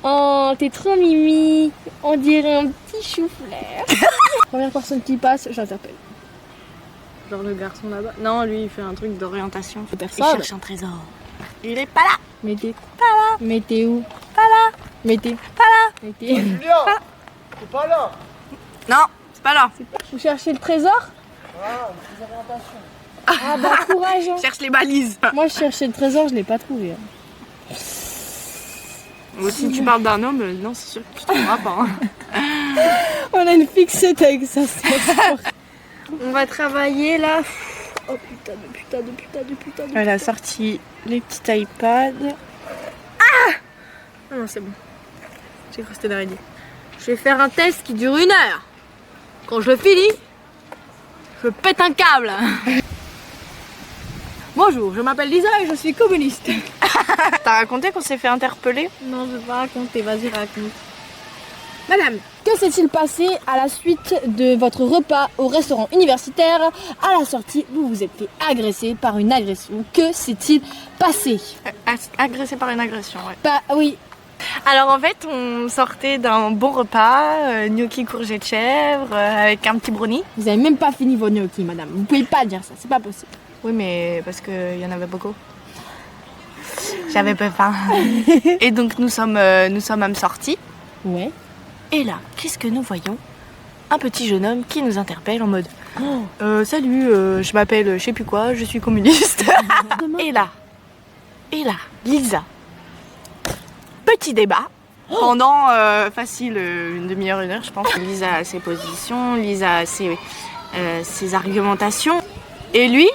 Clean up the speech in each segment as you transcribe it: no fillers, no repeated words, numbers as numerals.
Oh, t'es trop mimi. On dirait un petit chou-fleur. Première personne qui passe, j'interpelle. Genre le garçon là-bas. Non, lui il fait un truc d'orientation. Il Personne. cherche un trésor. Il est pas là. Mais t'es pas là. Mais t'es où? Pas là. Mais t'es Pas là. Mais t'es... Julien, t'es pas là. Non, c'est pas là. Vous cherchez le trésor? Ah, une orientation. Ah bah courage hein. Cherche les balises. Moi je cherchais le trésor, je l'ai pas trouvé. Hein. Si tu parles d'un homme, non, c'est sûr que tu trouveras pas. Hein. On a une fixette avec ça. On va travailler là. Oh putain. Elle a sorti les petits iPads. Ah non, c'est bon. J'ai cru que c'était l'araignée. Je vais faire un test qui dure 1 heure. Quand je le finis, je pète un câble. Bonjour, je m'appelle Lisa et je suis communiste. T'as raconté qu'on s'est fait interpeller? Non, je vais pas raconter, vas-y raconte. Madame, que s'est-il passé à la suite de votre repas au restaurant universitaire? À la sortie, vous vous êtes fait agresser par une agression. Que s'est-il passé? Agressé par une agression, ouais. Bah oui. Alors en fait, on sortait d'un bon repas, gnocchi courgette chèvre, avec un petit brownie. Vous avez même pas fini vos gnocchis, madame. Vous pouvez pas dire ça, c'est pas possible. Oui, mais parce qu'il y en avait beaucoup. J'avais peu faim. Et donc nous sommes même sortis. Ouais. Et là, qu'est-ce que nous voyons? Un petit jeune homme qui nous interpelle en mode salut, je m'appelle je sais plus quoi, je suis communiste. Et là, Lisa. Petit débat. Pendant facile une demi-heure, 1 heure, je pense. Lisa a ses positions, Lisa a ses argumentations. Et lui,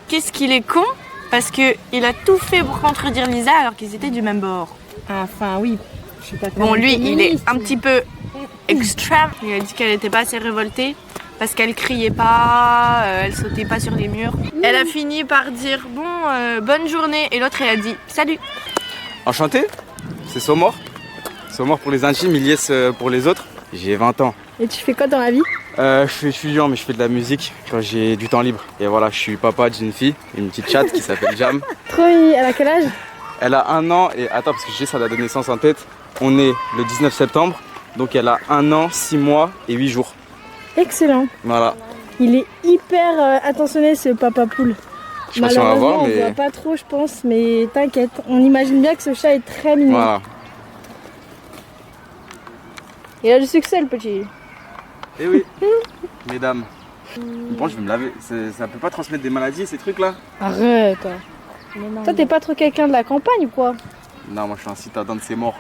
qu'est-ce qu'il est con? Parce qu'il a tout fait pour contredire Lisa alors qu'ils étaient du même bord. Enfin oui. Je suis pas Bon, lui, il est un peu. petit peu extrême. Il a dit qu'elle n'était pas assez révoltée parce qu'elle criait pas, elle sautait pas sur les murs. Elle a fini par dire bon, bonne journée. Et l'autre, elle a dit salut. Enchanté, c'est Somor. Somor pour les intimes, Ilyes pour les autres. J'ai 20 ans. Et tu fais quoi dans la vie? Je suis étudiant, mais je fais de la musique quand j'ai du temps libre. Et voilà, je suis papa d'une fille, une petite chatte qui s'appelle Jam. Trop, elle a quel âge? Elle a 1 an et attends, parce que j'ai sa date de naissance en tête. On est le 19 septembre, donc elle a 1 an, 6 mois et 8 jours. Excellent. Voilà. Il est hyper attentionné ce papa poule. Je sais pas si on va voir, on mais voit pas trop je pense, mais t'inquiète. On imagine bien que ce chat est très mignon. voilà. Il a du succès le petit. Eh oui, mesdames. Bon, je vais me laver. Ça peut pas transmettre des maladies ces trucs là? Arrête. Toi t'es pas trop quelqu'un de la campagne ou quoi? Non, moi je suis un citadin de ces morts.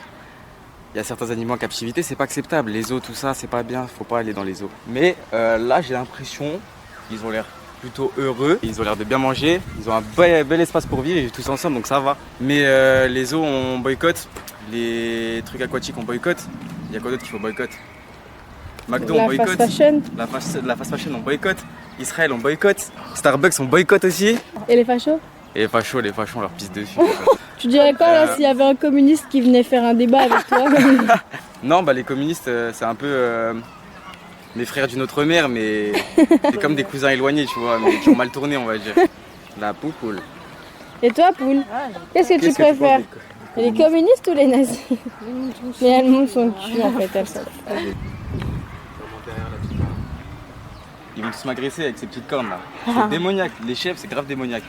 Il y a certains animaux en captivité, c'est pas acceptable. Les zoos, tout ça, c'est pas bien, faut pas aller dans les zoos. Mais là, j'ai l'impression qu'ils ont l'air plutôt heureux. Ils ont l'air de bien manger, ils ont un bel espace pour vivre, ils vivent tous ensemble, donc ça va. Mais les zoos, on boycotte. Les trucs aquatiques, on boycotte. Il y a quoi d'autre qu'il faut boycotter? McDo, on La boycotte. fast fashion. La fast fashion, on boycotte. Israël, on boycotte. Starbucks, on boycotte aussi. Et les fachos? Et les fachos, on leur pisse dessus. Tu dirais quoi là s'il y avait un communiste qui venait faire un débat avec toi? Non, bah les communistes, c'est un peu mes frères d'une autre mère, mais c'est comme des cousins éloignés, tu vois, mais qui ont mal tourné, on va dire. La poupoule. Et toi poule? Qu'est-ce que tu préfères? Les communistes ou les nazis? Mais elle monte son cul en fait, elle s'en fout. Ils vont tous m'agresser avec ces petites cornes là. C'est démoniaque, les chèvres c'est grave démoniaque.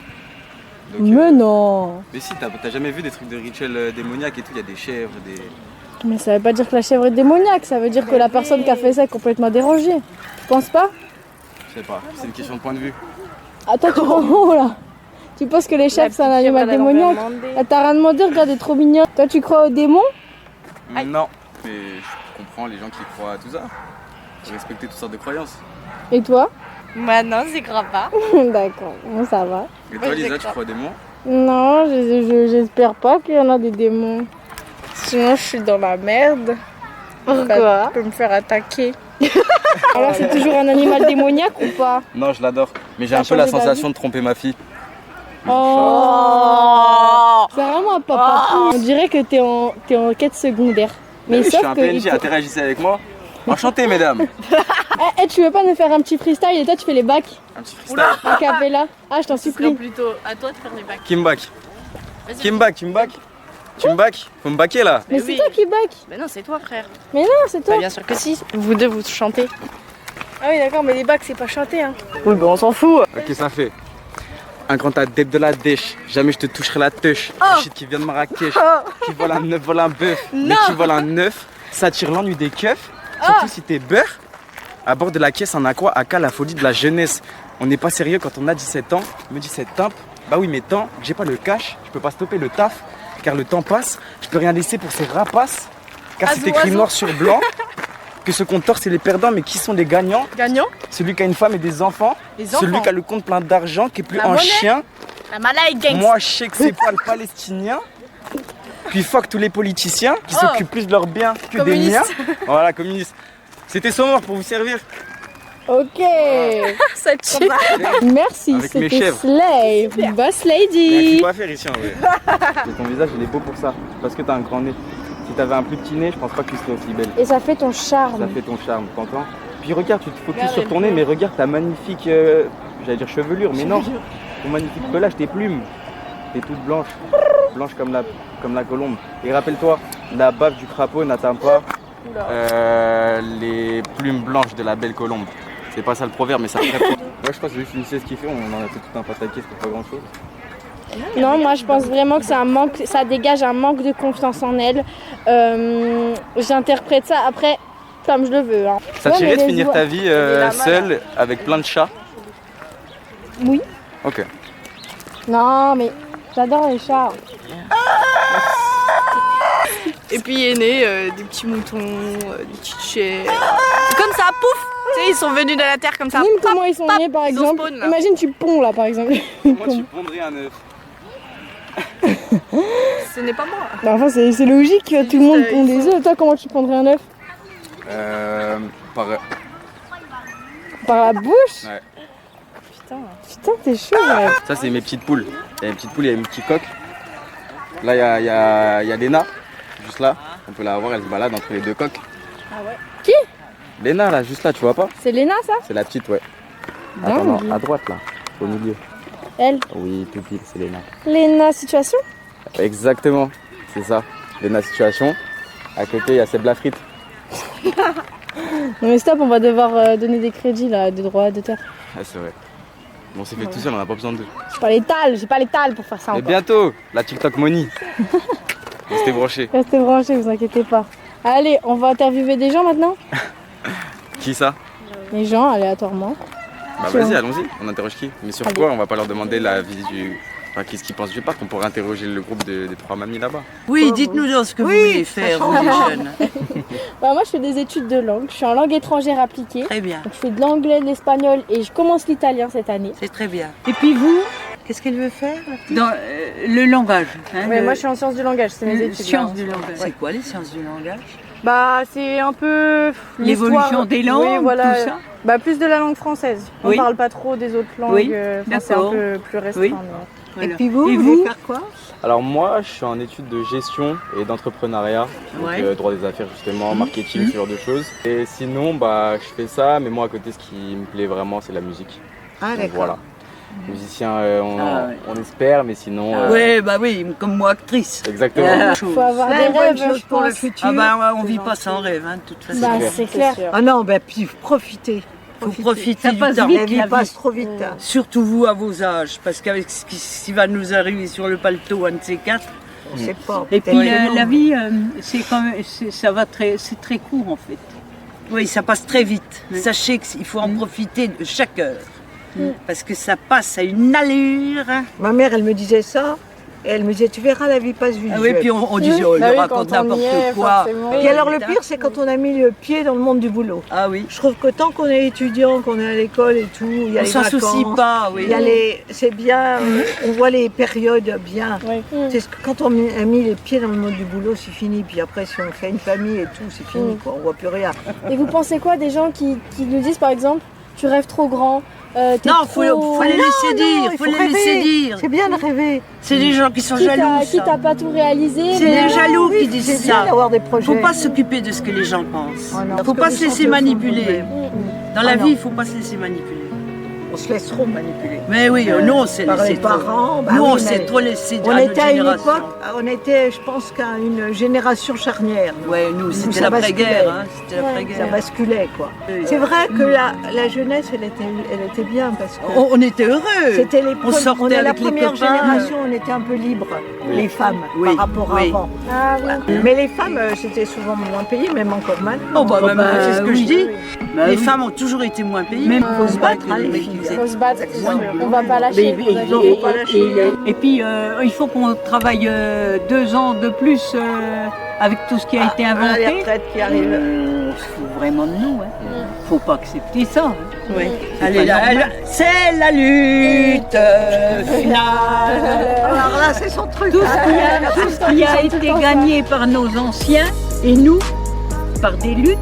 Donc, Mais non! mais si, t'as jamais vu des trucs de rituels démoniaques et tout, il y a des chèvres, des... Mais ça veut pas dire que la chèvre est démoniaque, ça veut dire que la personne qui a fait ça est complètement dérangée. Tu penses pas? Je sais pas, c'est une question de point de vue. Attends, tu prends où là? Tu penses que les chèvres c'est un animal démoniaque? Ah, t'as rien demandé, regarde, elle est trop mignonne. Toi tu crois aux démons? Non, mais je comprends les gens qui croient à tout ça. Faut respecter toutes sortes de croyances. Et toi? Bah non, j'y crois pas. D'accord, bon ça va. Et toi Lisa, tu crois aux démons? Non, j'espère pas qu'il y en a des démons. Sinon, je suis dans la merde. Pourquoi? Je peux me faire attaquer. Alors c'est toujours un animal démoniaque ou pas? Non, je l'adore. Mais j'ai T'as un peu la changé d'avis? sensation de tromper ma fille. Oh! C'est vraiment un papa. On dirait que t'es en quête secondaire. Mais Je sauf suis un que... PNJ, interagissez avec moi. Enchanté mesdames. Tu veux pas nous faire un petit freestyle et toi tu fais les bacs? Un petit freestyle. A cappella. Ah je t'en Ce serait supplie. plutôt à toi de faire des bacs. Kimbak. Vas-y. Kimbak. Tu me baques? Faut me baquer là. Mais oui. c'est toi qui back. Mais non, c'est toi, frère. Mais non, c'est toi. Bah, bien sûr que si. Vous deux, vous chantez. Ah oui, d'accord, mais les bacs, c'est pas chanter. Hein. Oui, bah on s'en fout. Ok, ça fait. Un grand adepte de la dèche, jamais je te toucherai la teuche. Oh. Shit qui vient de Marrakech, qui vole un neuf, vole un bœuf, mais Non. qui vole un neuf, ça tire l'ennui des keufs. Surtout si t'es beurre. À bord de la caisse, on a quoi? Aka, la folie de la jeunesse. On n'est pas sérieux quand on a 17 ans. Me dit cette timpe. Bah oui, mais tant que j'ai pas le cash, je peux pas stopper le taf. Car le temps passe, je peux rien laisser pour ces rapaces. Car c'est écrit noir sur blanc que ce qu'on tord, c'est les perdants, mais qui sont les gagnants? Gagnant. Celui qui a une femme et des enfants. Les Celui enfants. qui a le compte plein d'argent, qui est plus La un monnaie. chien. La Malay Gang. Moi, je sais que c'est pas le palestinien. Puis fuck tous les politiciens qui s'occupent plus de leurs biens que des miens. Communiste. Voilà, communiste. C'était Somor pour vous servir. Ok. Ça tue. Merci, Avec mes c'était chèvres. Slave. Boss Il y a un lady. clip à faire ici en vrai. Mais ton visage, il est beau pour ça. Parce que t'as un grand nez. Si t'avais un plus petit nez, je pense pas que tu serais aussi belle. Et ça fait ton charme. Ça fait ton charme, t'entends? Puis regarde, tu te focuses Regarde, sur ton elle nez, est mais regarde ta magnifique, j'allais dire chevelure, mais non. Ton magnifique pelage, tes plumes. T'es toute blanche. Blanche comme la colombe. Et rappelle-toi, la bave du crapaud n'atteint pas les plumes blanches de la belle colombe. C'est pas ça le proverbe, mais ça ferait. Moi je pense que juste une ce qu'il fait, on en a fait tout un pataquès pour pas grand chose. Non, moi je pense vraiment que c'est un manque, ça dégage un manque de confiance en elle. J'interprète ça après comme je le veux. Hein. Ça Ouais, tirait mais de les finir voix- ta vie lamas, seule avec plein de chats? Oui. Ok. Non, mais j'adore les chats. Et puis est né des petits moutons, des petites chèvres. C'est comme ça, pouf. Tu sais, ils sont venus de la terre comme ça. Même pop, comment ils sont pop, nés par ils ont exemple. spawn, là. Imagine tu ponds là par exemple. Moi tu pondrais un œuf. Ce n'est pas moi. Bah, enfin c'est logique que tout le monde pond des œufs. Toi comment tu pondrais un œuf? Par... Par la bouche? Ouais. Putain. Putain t'es chaud ouais. Ça c'est mes petites poules. Il y a une petite poule, il y a une petite coque. Là il y a Léna, juste là. On peut la voir, elle se balade entre les deux coques. Ah ouais. Qui? Léna là, juste là, tu vois pas? C'est Léna ça? C'est la petite, ouais. Attends, Dingue. non, à droite là, au milieu. Elle? Oui, tout pile, c'est Léna. Léna situation? Exactement, c'est ça. Léna situation. À côté, il y a Seb la frite. Non mais stop, on va devoir donner des crédits là, des droits d'auteur. Ah, c'est vrai. Bon, c'est fait tout seul, on n'a pas besoin d'eux. J'ai pas l'étal pour faire ça Mais encore. bientôt, la TikTok money. Restez branchés. Restez branchés, vous inquiétez pas. Allez, on va interviewer des gens maintenant. Qui ça? Les gens, aléatoirement. Bah Tiens. vas-y, allons-y, on interroge qui? Mais sur Allez. quoi? On va pas leur demander la vie du... Enfin, qu'est-ce qu'ils pensent du parc? On pourrait interroger le groupe des trois mamies là-bas. Oui, dites-nous donc ce que vous voulez faire, vous les jeunes. Bah, moi, je fais des études de langue. Je suis en langue étrangère appliquée. Très bien, Donc, je fais de l'anglais, de l'espagnol et je commence l'italien cette année. c'est très bien. Et puis vous, qu'est-ce qu'elle veut faire la petite? Dans le langage. Hein, Ouais, moi, je suis en sciences du langage, c'est mes études. sciences là. du langage. C'est quoi les sciences du langage? Bah, c'est un peu L'évolution l'histoire- des langues, oui, voilà. tout ça. Bah, plus de la langue française. On Oui. parle pas trop des autres langues. Oui, enfin, c'est un d'accord. peu plus restreint. Oui. mais- Voilà. Et puis vous, Et vous vous voulez faire quoi? Alors moi, je suis en études de gestion et d'entrepreneuriat, donc Ouais. droit des affaires justement, marketing, ce genre de choses. Et sinon, bah, je fais ça, mais moi à côté, ce qui me plaît vraiment, c'est la musique. Ah Donc, d'accord. voilà. Musicien, Ah, ouais. on espère, mais sinon... Ouais, bah oui, comme moi, actrice. Exactement. Ah, Faut avoir plein des de bonnes rêves, choses je pour le pense. futur. Ah bah ouais, on vit pas sans rêve, hein, de toute façon. Bah, clair. c'est clair. Ah non, bah puis profitez. Faut profiter Ça du passe temps. vite, La vie la passe vie. trop vite. Surtout vous à vos âges, parce qu'avec ce qui va nous arriver sur le paletot, un de ces quatre, on sait pas. Et puis Peut-être que la non. vie, c'est quand même, ça va c'est très court en fait. Oui, ça passe très vite. Oui. Sachez qu'il faut en profiter de chaque heure. Parce que ça passe à une allure. Ma mère, elle me disait ça, et elle me disait, tu verras, la vie passe vite. Ah oui, puis on disait, oh, Bah elle oui, raconte quand on y n'importe est, quoi. forcément. Puis alors le pire, c'est quand on a mis le pied dans le monde du boulot. Ah oui. Je trouve que tant qu'on est étudiant, qu'on est à l'école et tout, il y a On les s'en vacances, soucie pas, oui. il y a les, c'est bien, on voit les périodes bien. Ouais. C'est ce que quand on a mis les pieds dans le monde du boulot, c'est fini. Puis après, si on fait une famille et tout, c'est fini, quoi. On voit plus rien. Et vous pensez quoi des gens qui nous disent par exemple tu rêves trop grand, t'es Non, trop... faut les laisser dire, il faut les laisser dire. C'est bien de rêver. C'est des gens qui sont quitte jaloux. à, quitte ça. à pas tout réaliser. C'est mais- des jaloux qui C'est disent bien ça. d'avoir des projets. Faut pas s'occuper de ce que les gens pensent. Oh non, Faut parce pas que se vous laisser sentez au fond de manipuler. vous-même. Dans la Oh non. vie, il faut pas se laisser manipuler. On se laisse trop manipuler. Mais oui, nous on s'est Par laissé les parents, bah Nous oui, on mais s'est trop laissé On à notre était à une génération. époque, on était, je pense, qu'à une génération charnière. nous. Ouais, nous c'était ça l'après-guerre. basculait. Hein, c'était Ouais, Ça l'après-guerre. basculait, quoi. Oui. C'est vrai que la jeunesse, elle était bien parce que On était heureux. c'était les On sortait on est la avec les première copains. génération, on était un peu libre, les femmes, Oui, par rapport à oui. avant. Ah oui. Mais les femmes, c'était souvent moins payées, même encore maintenant. Oh bah, même, c'est ce que je dis. Bah Les oui. femmes ont toujours été moins payées. Même faut se battre, hein, les mecs filles. qui faisaient. Faut se battre, c'est sûr. On va pas lâcher. Et puis, il faut qu'on travaille 2 ans de plus avec tout ce qui a été Ah, les inventé. retraites qui arrivent. Il se fout vraiment de nous. Hein. Faut pas accepter ça. Hein. Oui. pas Allez, normal. c'est la lutte finale. Alors là, c'est son truc. Tout ce qui a été gagné par nos anciens et nous, par des luttes,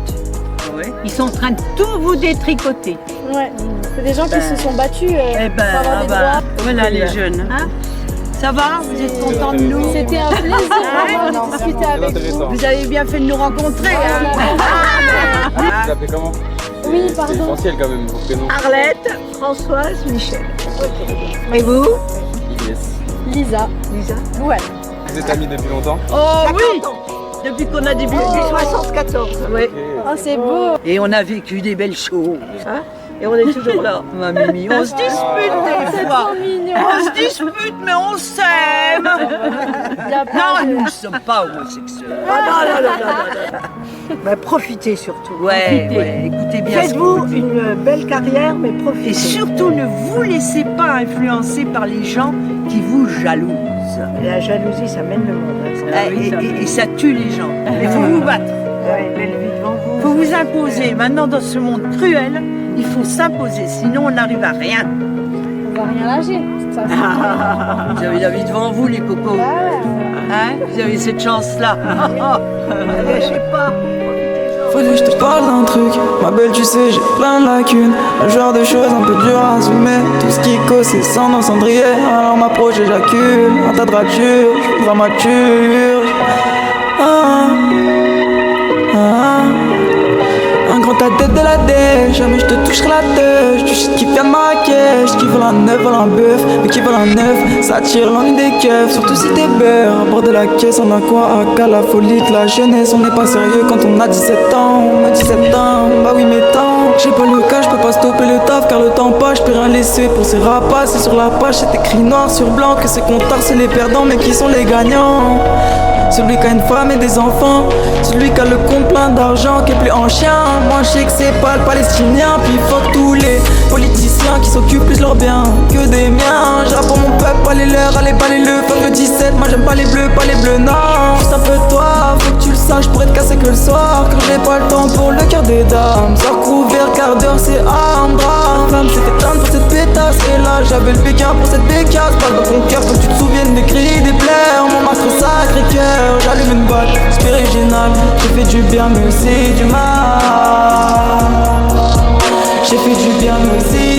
Ouais. ils sont en train de tout vous détricoter. Ouais. C'est des gens qui se sont battus Eh pour ben, avoir des droits. voilà les jeunes. Hein? Ça va? Vous êtes contents de nous? C'était un plaisir vraiment de discuter avec vous. intéressant. Vous avez bien fait de nous rencontrer. Hein? Vous appelez comment? Oui, C'est pardon. essentiel quand même, vos prénoms. Arlette, Françoise, Michel. Et vous, Yes. Lisa. Lisa? Ouais. Vous êtes amis depuis longtemps? Oh oui! 50 ans. Depuis qu'on a débuté. Depuis 74. Ouais. Oh, c'est beau. Et on a vécu des belles choses. Hein? Et on est toujours là. Ma Mimi, on se dispute des C'est fois. trop mignon. On se dispute, mais on s'aime. Il y a pas Non, de- nous ne sommes pas homosexuels. Ah non. Mais profitez surtout. Ouais, Profitez. ouais, écoutez bien ce que Faites-vous vous dites. une belle carrière, mais profitez. Et surtout, ne vous laissez pas influencer par les gens qui vous jalousent. La jalousie, ça mène le monde. Hein. Et ça tue les gens. Il faut vous battre. Ouais, une belle vie devant vous. Il faut vous imposer. Maintenant, dans ce monde cruel, il faut s'imposer. Sinon, on n'arrive à rien. On va rien lâcher. Ça, c'est- Vous avez la vie devant vous, les cocos. Hein? Vous avez cette chance-là. Allez, je sais pas. Faudrait que je te parle d'un truc, ma belle tu sais j'ai plein de lacunes. Un genre de choses un peu dur à assumer. Tout ce qui cause c'est sans nom cendrier. Alors m'approche j'éjacule, un tas de ratures, je suis dramaturge. Un grand ta tête de la dèche, jamais je te toucherai la tête. Du shit qui vient de Marrakech, qui veut la neuf, veut un bœuf. Mais qui veut la neuf, ça tire l'ennui des keufs. Surtout si t'es beurre, à bord de la caisse on a quoi à qu'à la folie de la jeunesse. On n'est pas sérieux quand on a 17 ans. On a 17 ans, bah oui mais tant. J'ai pas le cas, je peux pas stopper le taf car le temps passe, je peux rien laisser pour ces rapaces. Et sur la page c'est écrit noir sur blanc que ces comptards c'est les perdants mais qui sont les gagnants. Celui qui a une femme et des enfants, celui qui a le compte plein d'argent, qui est plus en chien. Moi je sais que c'est pas le palestinien. Puis fuck tous les politiciens qui s'occupent plus de leurs biens que des miens. Je rappe pour mon peuple, pas les leurs, allez pas les le. Fuck le 17, moi j'aime pas les bleus, non. Juste un peu de toi, faut que tu le saches, je pourrais te casser que le soir. Car j'ai pas le temps pour le cœur des dames. Sors couvert, quart d'heure, c'est arme, drame. Femme s'est éteinte pour cette pétasse. Et là j'avais le béguin pour cette bécasse. Parle dans ton cœur, faut que tu te souviennes des cris, des pleurs. Mon masque sacré cœur. J'allume une boîte, c'est original. J'ai fait du bien mais aussi du mal. J'ai fait du bien mais aussi